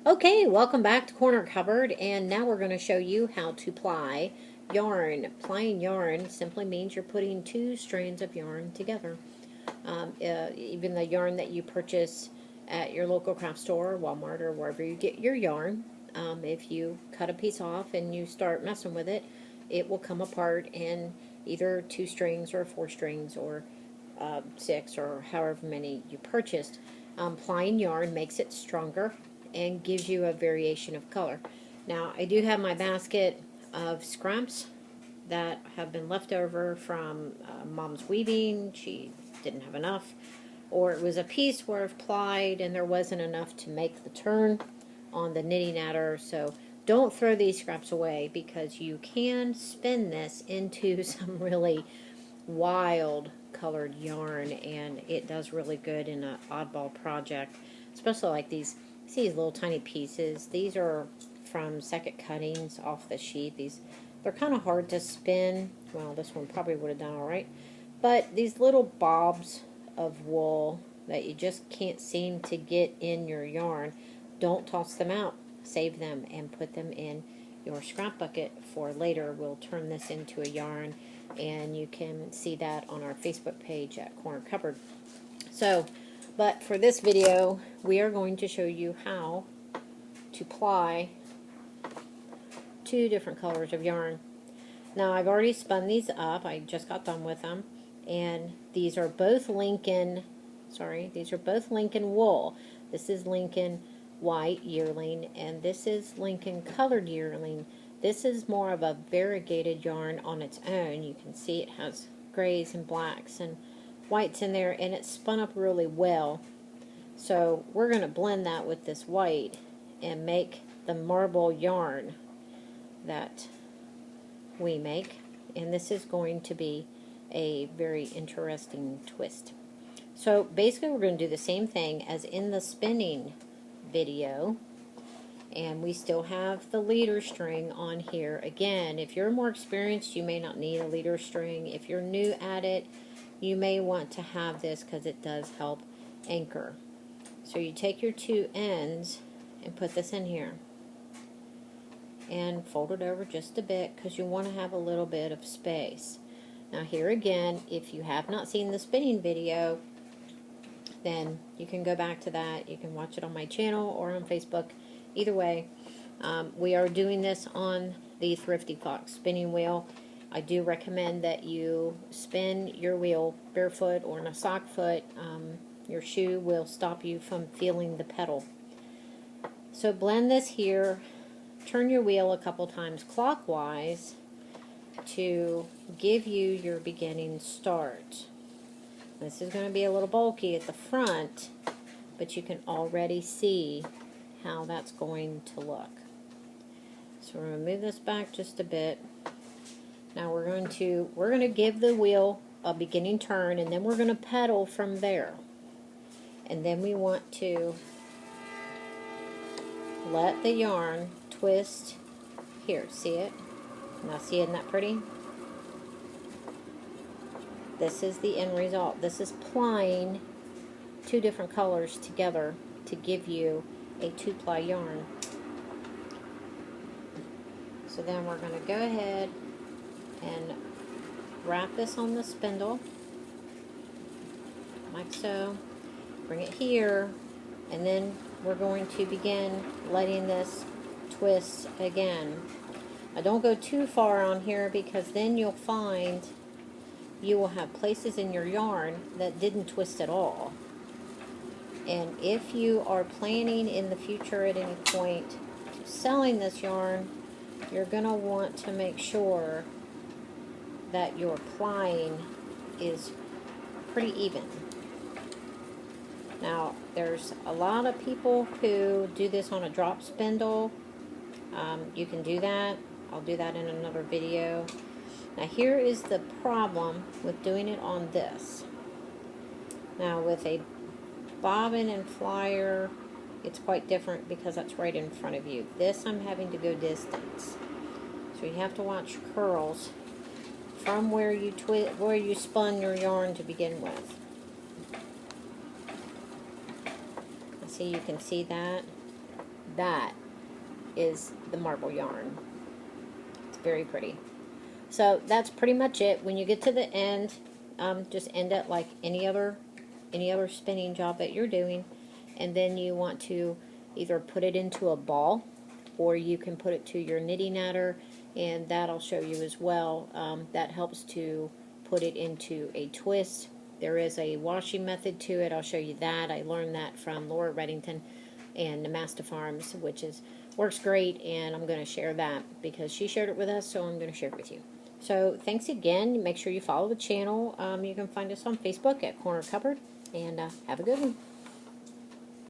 Okay, welcome back to Corner Cupboard, and now we're going to show you how to ply yarn. Plying yarn simply means you're putting two strands of yarn together. Even the yarn that you purchase at your local craft store, Walmart, or wherever you get your yarn, if you cut a piece off and you start messing with it, it will come apart in either 2 strings or 4 strings or 6 or however many you purchased. Plying yarn makes it stronger and gives you a variation of color. Now, I do have my basket of scraps that have been left over from Mom's weaving. She didn't have enough, or it was a piece where I've plied and there wasn't enough to make the turn on the knitting adder. So don't throw these scraps away, because you can spin this into some really wild colored yarn, and it does really good in an oddball project, especially like these. See these little tiny pieces? These are from second cuttings off the sheet. They're kind of hard to spin. Well, this one probably would have done all right. But these little bobs of wool that you just can't seem to get in your yarn, don't toss them out. Save them and put them in your scrap bucket for later. We'll turn this into a yarn, and you can see that on our Facebook page at Corner Cupboard. But for this video, we are going to show you how to ply 2 different colors of yarn. Now, I've already spun these up. I just got done with them. And these are both Lincoln wool. This is Lincoln white yearling, and this is Lincoln colored yearling. This is more of a variegated yarn on its own. You can see it has grays and blacks and whites in there, and it's spun up really well. So we're going to blend that with this white and make the marble yarn that we make, and this is going to be a very interesting twist. So basically we're going to do the same thing as in the spinning video, and we still have the leader string on here. Again, if you're more experienced, you may not need a leader string. If you're new at it, you may want to have this because it does help anchor. So you take your 2 ends and put this in here and fold it over just a bit, because you want to have a little bit of space. Now here again, if you have not seen the spinning video, then you can go back to that. You can watch it on my channel or on Facebook. Either way, we are doing this on the Thrifty Fox spinning wheel. I do recommend that you spin your wheel barefoot or in a sock foot. Your shoe will stop you from feeling the pedal. So blend this here. Turn your wheel a couple times clockwise to give you your beginning start. This is going to be a little bulky at the front, but you can already see how that's going to look. So we're going to move this back just a bit. Now we're going to give the wheel a beginning turn, and then we're going to pedal from there. And then we want to let the yarn twist. Here, see it? Now see, isn't that pretty? This is the end result. This is plying 2 different colors together to give you a 2-ply yarn. So then we're going to go ahead and wrap this on the spindle, like so. Bring it here, and then we're going to begin letting this twist again. Now don't go too far on here, because then you'll find you will have places in your yarn that didn't twist at all. And if you are planning in the future at any point selling this yarn, you're going to want to make sure that your plying is pretty even. Now, there's a lot of people who do this on a drop spindle. You can do that. I'll do that in another video. Now, here is the problem with doing it on this. Now, with a bobbin and flyer, it's quite different, because that's right in front of you. This, I'm having to go distance. So you have to watch curls from where you spun your yarn to begin with. See, you can see that. that is the marble yarn. It's very pretty. So that's pretty much it. When you get to the end, just end it like any other spinning job that you're doing, and then you want to either put it into a ball, or you can put it to your knitting natter, and that I'll show you as well. That helps to put it into a twist. There is a washing method to it. I'll show you that. I learned that from Laura Reddington and Namaste Farms, which works great, and I'm going to share that because she shared it with us, so I'm going to share it with you. So thanks again. Make sure you follow the channel. You can find us on Facebook at Corner Cupboard, and have a good one.